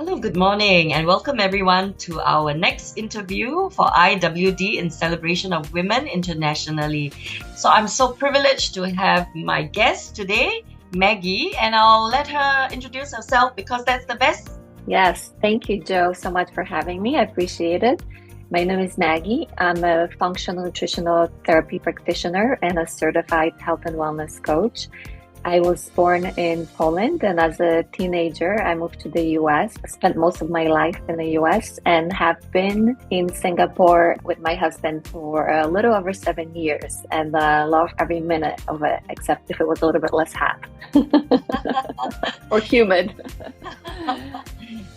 Hello, good morning, and welcome everyone to our next interview for IWD in celebration of women internationally. So I'm so privileged to have my guest today, Maggie, and I'll let her introduce herself because that's the best. Yes, thank you, Joe, so much for having me. I appreciate it. My name is Maggie. I'm a functional nutritional therapy practitioner and a certified health and wellness coach. I was born in Poland, and as a teenager, I moved to the US. I spent most of my life in the US and have been in Singapore with my husband for a little over 7 years, and loved every minute of it, except if it was a little bit less hot or humid.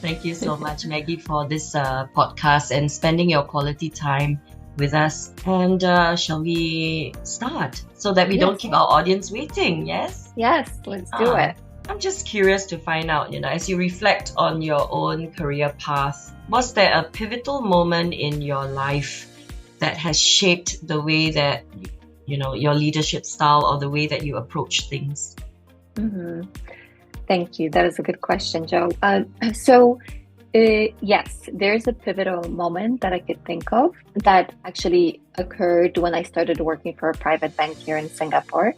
Thank you so much, Maggie, for this podcast and spending your quality time with us. And shall we start so that we don't keep our audience waiting? Yes? Yes, let's do it. I'm just curious to find out, as you reflect on your own career path, was there a pivotal moment in your life that has shaped the way that, your leadership style or the way that you approach things? Mm-hmm. Thank you. That is a good question, Joe. Yes, there's a pivotal moment that I could think of that actually occurred when I started working for a private bank here in Singapore.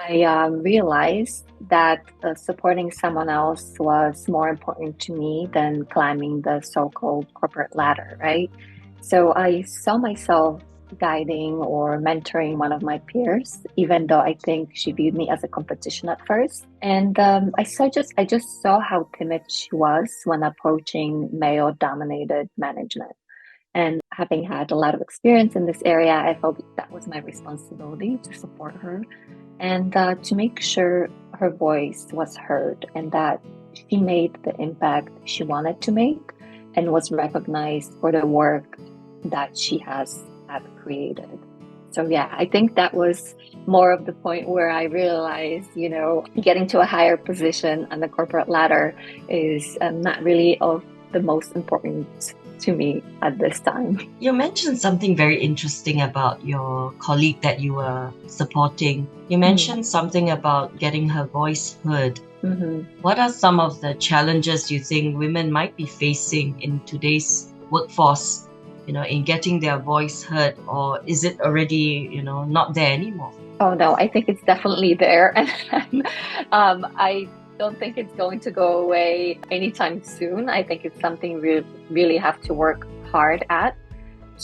I realized that supporting someone else was more important to me than climbing the so-called corporate ladder, right? So I saw myself guiding or mentoring one of my peers, even though I think she viewed me as a competition at first. And I just saw how timid she was when approaching male-dominated management. And having had a lot of experience in this area, I felt that was my responsibility to support her and to make sure her voice was heard and that she made the impact she wanted to make and was recognized for the work that she has created. So yeah, I think that was more of the point where I realized, getting to a higher position on the corporate ladder is not really of the most important to me at this time. You mentioned something very interesting about your colleague that you were supporting. You mentioned something about getting her voice heard. Mm-hmm. What are some of the challenges you think women might be facing in today's workforce, in getting their voice heard, or is it already, not there anymore? Oh no, I think it's definitely there. And I don't think it's going to go away anytime soon. I think it's something we really have to work hard at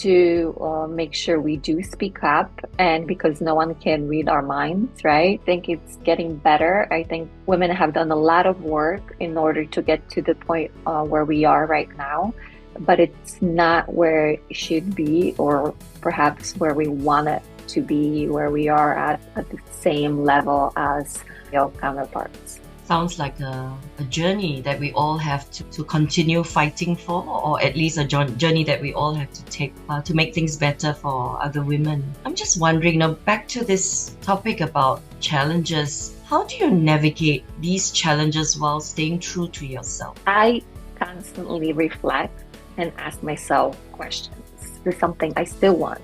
to make sure we do speak up, and because no one can read our minds, right? I think it's getting better. I think women have done a lot of work in order to get to the point where we are right now, but it's not where it should be, or perhaps where we want it to be, where we are at the same level as male counterparts. Sounds like a journey that we all have to continue fighting for, or at least a journey that we all have to take to make things better for other women. I'm just wondering, back to this topic about challenges, how do you navigate these challenges while staying true to yourself? I constantly reflect and ask myself questions. Is this something I still want?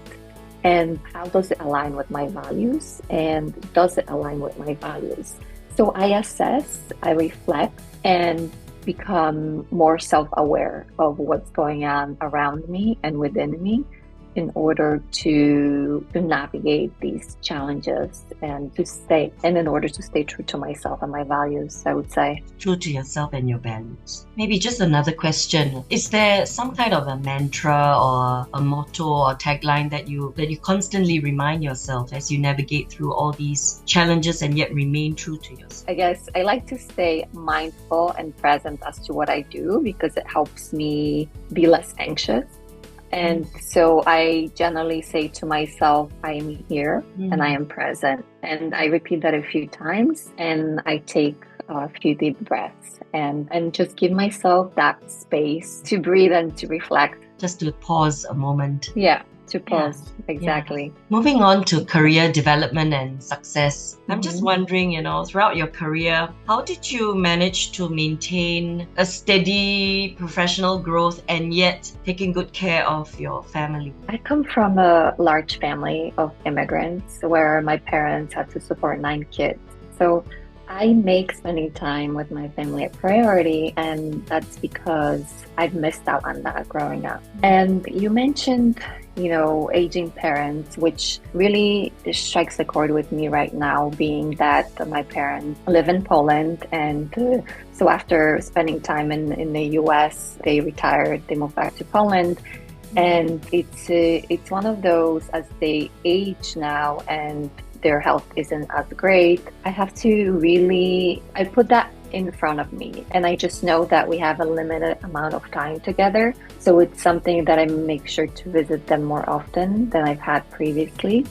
And how does it align with my values? And does it align with my values? So I assess, I reflect, and become more self-aware of what's going on around me and within me in order to navigate these challenges and in order to stay true to myself and my values, I would say. True to yourself and your values. Maybe just another question. Is there some kind of a mantra or a motto or tagline that you constantly remind yourself as you navigate through all these challenges and yet remain true to yourself? I guess I like to stay mindful and present as to what I do because it helps me be less anxious. And so I generally say to myself, I am here and I am present. And I repeat that a few times, and I take a few deep breaths and just give myself that space to breathe and to reflect. Just to pause a moment. Yeah. To pause. Yeah. Exactly. Yeah. Moving on to career development and success. I'm just wondering, throughout your career, how did you manage to maintain a steady professional growth and yet taking good care of your family? I come from a large family of immigrants where my parents had to support 9 kids. So I make spending time with my family a priority, and that's because I've missed out on that growing up. And you mentioned, aging parents, which really strikes a chord with me right now, being that my parents live in Poland. And so after spending time in the US, they retired, they moved back to Poland. And it's one of those, as they age now and their health isn't as great, I have to really, I put that in front of me. And I just know that we have a limited amount of time together. So it's something that I make sure to visit them more often than I've had previously.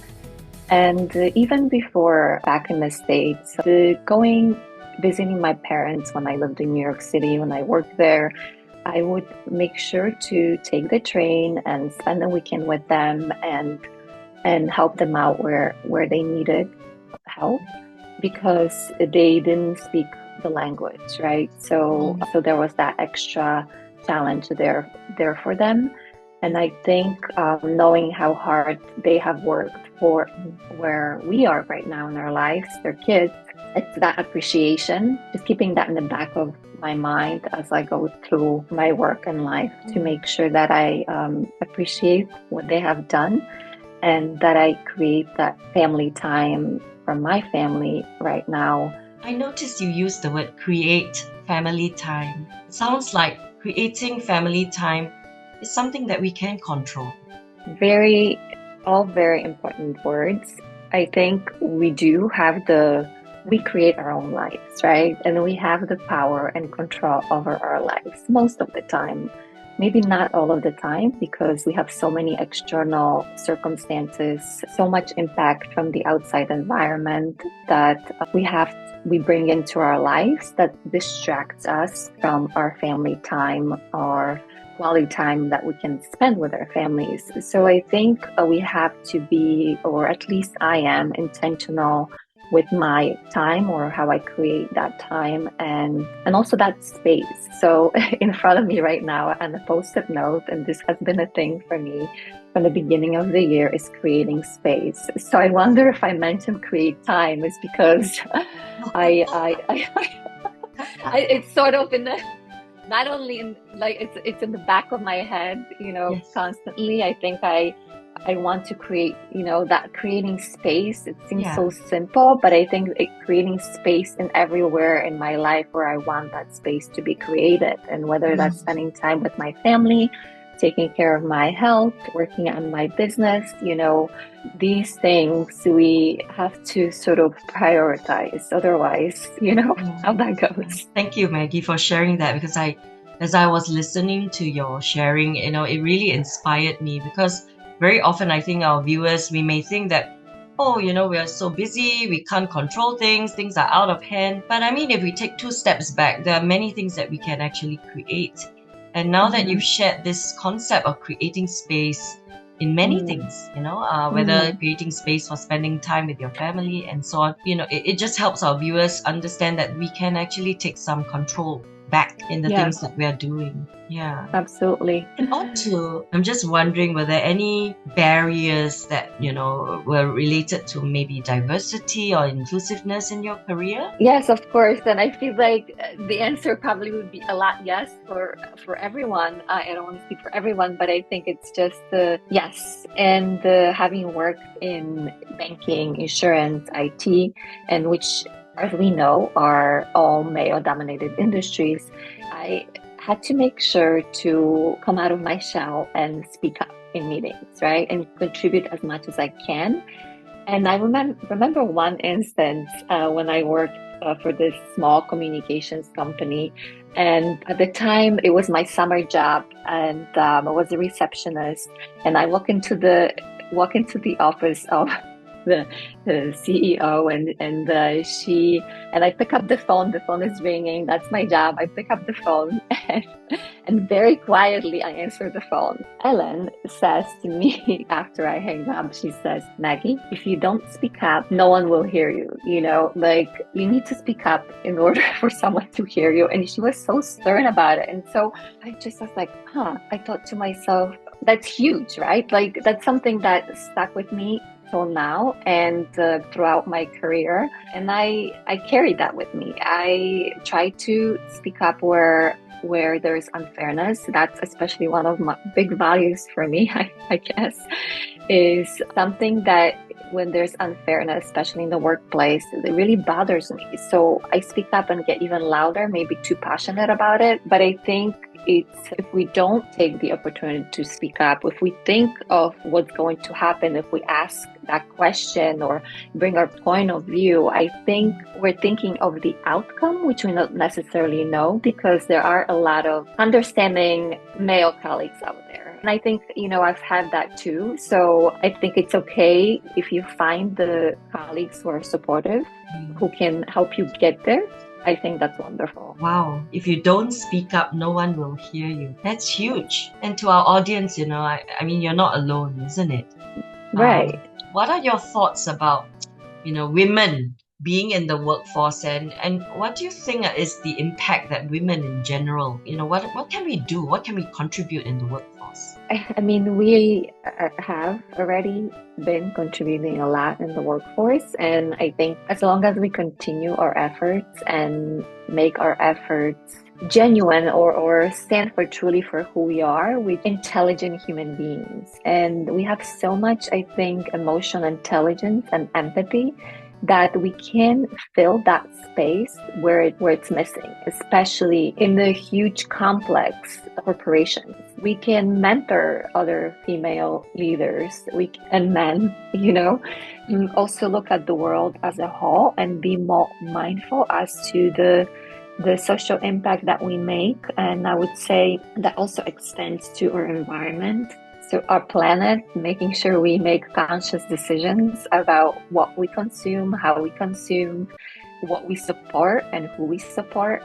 And even before back in the States, visiting my parents when I lived in New York City, when I worked there, I would make sure to take the train and spend the weekend with them and help them out where they needed help, because they didn't speak the language, right? So there was that extra challenge there for them. And I think knowing how hard they have worked for where we are right now in our lives, their kids, it's that appreciation, just keeping that in the back of my mind as I go through my work and life, to make sure that I appreciate what they have done, and that I create that family time for my family right now. I noticed you used the word create family time. It sounds like creating family time is something that we can control. All very important words. I think we create our own lives, right? And we have the power and control over our lives most of the time. Maybe not all of the time, because we have so many external circumstances, so much impact from the outside environment that we bring into our lives that distracts us from our family time or quality time that we can spend with our families. So I think we have to be, or at least I am, intentional with my time, or how I create that time, and also that space. So in front of me right now on a post-it note, and this has been a thing for me from the beginning of the year, is creating space. So I wonder if I mentioned create time is because it's sort of in the, not only in, like, it's in the back of my head, Yes. constantly. I think I want to create, that creating space. It seems so simple, but I think creating space in everywhere in my life where I want that space to be created. And whether that's spending time with my family, taking care of my health, working on my business, these things we have to sort of prioritize. Otherwise, how that goes. Thank you, Maggie, for sharing that, because as I was listening to your sharing, it really inspired me, because very often I think our viewers, we may think that, we are so busy, we can't control things are out of hand. But I mean, if we take 2 steps back, there are many things that we can actually create. And now that you've shared this concept of creating space in many things, whether creating space for spending time with your family and so on, it just helps our viewers understand that we can actually take some control back in the things that we are doing. Yeah, absolutely. And also, I'm just wondering, were there any barriers that, were related to maybe diversity or inclusiveness in your career? Yes, of course. And I feel like the answer probably would be a lot yes for everyone. I don't want to speak for everyone, but I think it's just yes. And having worked in banking, insurance, IT, and which, as we know, are all male-dominated industries, I had to make sure to come out of my shell and speak up in meetings, right? And contribute as much as I can. And I remember one instance when I worked for this small communications company. And at the time, it was my summer job, and I was a receptionist. And I walk into the office of the CEO, and I pick up the phone. The phone is ringing. That's my job. I pick up the phone, and very quietly I answer the phone. Ellen says to me after I hang up, she says, "Maggie, if you don't speak up, no one will hear you. Like, you need to speak up in order for someone to hear you." And she was so stern about it. And so I just was like, I thought to myself, that's huge, right? Like, that's something that stuck with me till now and throughout my career. And I carry that with me. I try to speak up where there's unfairness. That's especially one of my big values for me, I guess, is something that when there's unfairness, especially in the workplace, it really bothers me. So I speak up and get even louder, maybe too passionate about it. But I think if we don't take the opportunity to speak up, if we think of what's going to happen, if we ask that question or bring our point of view, I think we're thinking of the outcome, which we don't necessarily know, because there are a lot of understanding male colleagues out there. And I think, I've had that too. So I think it's okay if you find the colleagues who are supportive, who can help you get there. I think that's wonderful. Wow. If you don't speak up, no one will hear you. That's huge. And to our audience, I mean, you're not alone, isn't it? Right. What are your thoughts about, women being in the workforce, and what do you think is the impact that women in general, what can we do? What can we contribute in the workforce? I mean, we have already been contributing a lot in the workforce. And I think as long as we continue our efforts and make our efforts genuine or stand for truly for who we are, we're intelligent human beings. And we have so much, I think, emotional intelligence and empathy that we can fill that space where it's missing, especially in the huge complex corporations. We can mentor other female leaders and men, and also look at the world as a whole and be more mindful as to the social impact that we make. And I would say that also extends to our environment. So our planet, making sure we make conscious decisions about what we consume, how we consume, what we support and who we support.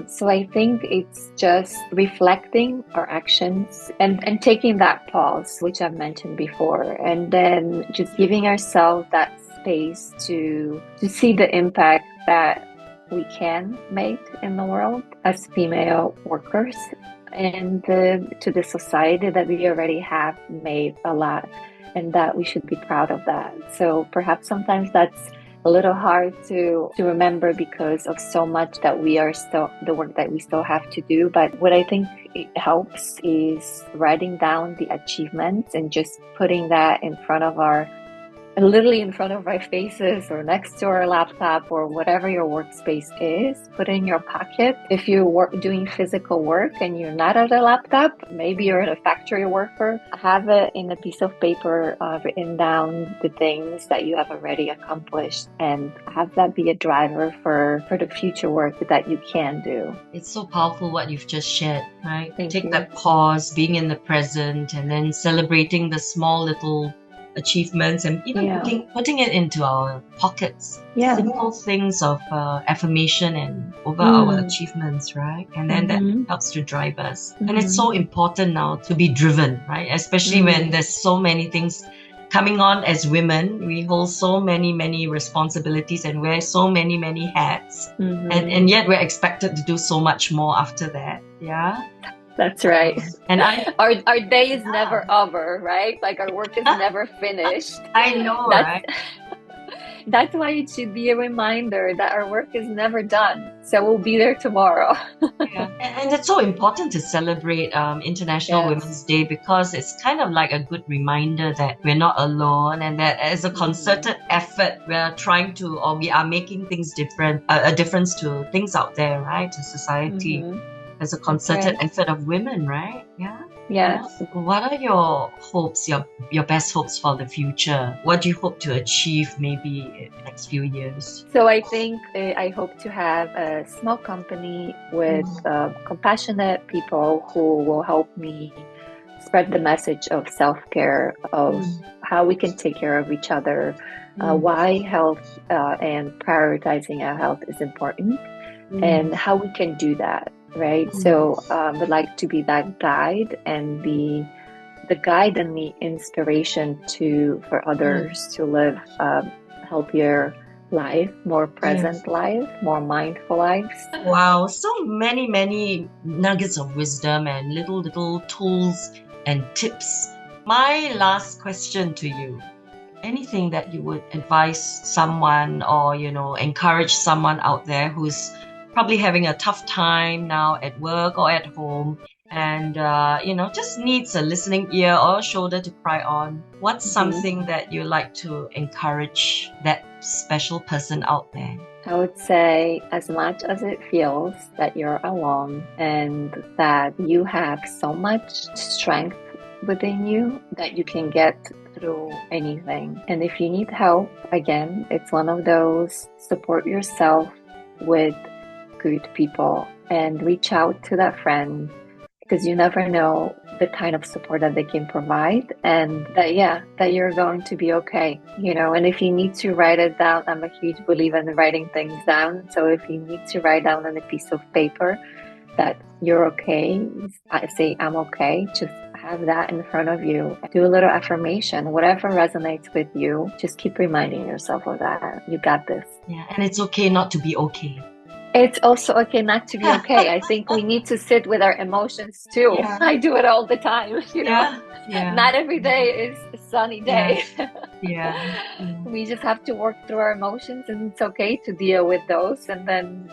So I think it's just reflecting our actions and taking that pause, which I've mentioned before, and then just giving ourselves that space to see the impact that we can make in the world as female workers, and to the society that we already have made a lot, and that we should be proud of that. So perhaps sometimes that's a little hard to remember because of so much that the work that we still have to do. But what I think it helps is writing down the achievements and just putting that literally in front of our faces or next to our laptop or whatever your workspace is. Put it in your pocket. If you're doing physical work and you're not at a laptop, maybe you're a factory worker, have it in a piece of paper, written down the things that you have already accomplished, and have that be a driver for the future work that you can do. It's so powerful what you've just shared, right? Thank you. That pause, being in the present, and then celebrating the small little achievements, and even putting it into our pockets. Simple things of affirmation and over our achievements, right? And then that helps to drive us. And it's so important now to be driven, right? Especially when there's so many things coming on as women. We hold so many responsibilities and wear so many hats. And yet we're expected to do so much more after that. Yeah. That's right. And our day is never over, right? Like our work is never finished. I know, right? That's why it should be a reminder that our work is never done. So we'll be there tomorrow. And it's so important to celebrate International Women's Day, because it's kind of like a good reminder that we're not alone, and that as a concerted effort, we are making things different, a difference to things out there, right? To society. As a concerted effort of women, right? Yeah. Yes. What are your hopes, your best hopes for the future? What do you hope to achieve maybe in the next few years? So I think I hope to have a small company with compassionate people who will help me spread the message of self-care, of how we can take care of each other, why health and prioritizing our health is important, and how we can do that. Right. So would like to be that guide and the guide and the inspiration for others to live a healthier life, more present life, more mindful lives. Wow, so many nuggets of wisdom and little tools and tips. My last question to you. anything that you would advise someone or, encourage someone out there who's probably having a tough time now at work or at home and, just needs a listening ear or a shoulder to cry on. What's something that you like to encourage that special person out there? I would say, as much as it feels that you're alone and that you have so much strength within you that you can get through anything. And if you need help, again, it's one of those, support yourself with good people and reach out to that friend, because you never know the kind of support that they can provide, and that you're going to be okay, and if you need to write it down, I'm a huge believer in writing things down. So if you need to write down on a piece of paper that you're okay, I say I'm okay, just have that in front of you. Do a little affirmation, whatever resonates with you, just keep reminding yourself of that. You got this. Yeah, and it's okay not to be okay. It's also okay not to be okay. I think we need to sit with our emotions too. Yeah. I do it all the time, Yeah. Not every day is a sunny day. Yeah. We just have to work through our emotions, and it's okay to deal with those and then,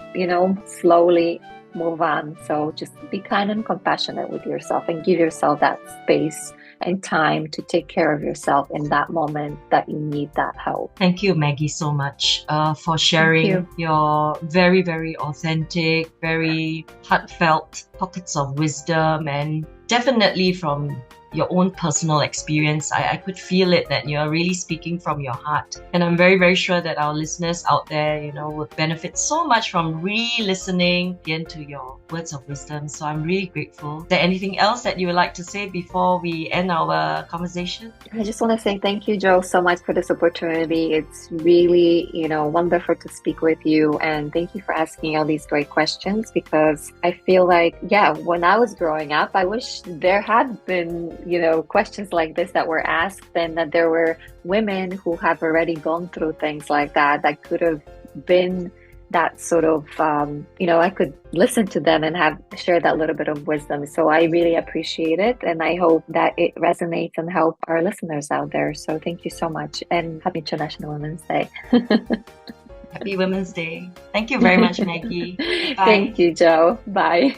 slowly move on. So just be kind and compassionate with yourself and give yourself that space and time to take care of yourself in that moment that you need that help. Thank you, Maggie, so much for sharing your very, very authentic, very heartfelt pockets of wisdom, and definitely from your own personal experience. I could feel it that you're really speaking from your heart. And I'm very, very sure that our listeners out there, would benefit so much from re-listening again to your words of wisdom. So I'm really grateful. Is there anything else that you would like to say before we end our conversation? I just want to say thank you, Joe, so much for this opportunity. It's really, wonderful to speak with you. And thank you for asking all these great questions, because I feel like, when I was growing up, I wish there had been questions like this that were asked, and that there were women who have already gone through things like that could have been that sort of, I could listen to them and have shared that little bit of wisdom. So I really appreciate it. And I hope that it resonates and help our listeners out there. So thank you so much. And happy International Women's Day. Happy Women's Day. Thank you very much, Maggie. Bye. Thank you, Joe. Bye.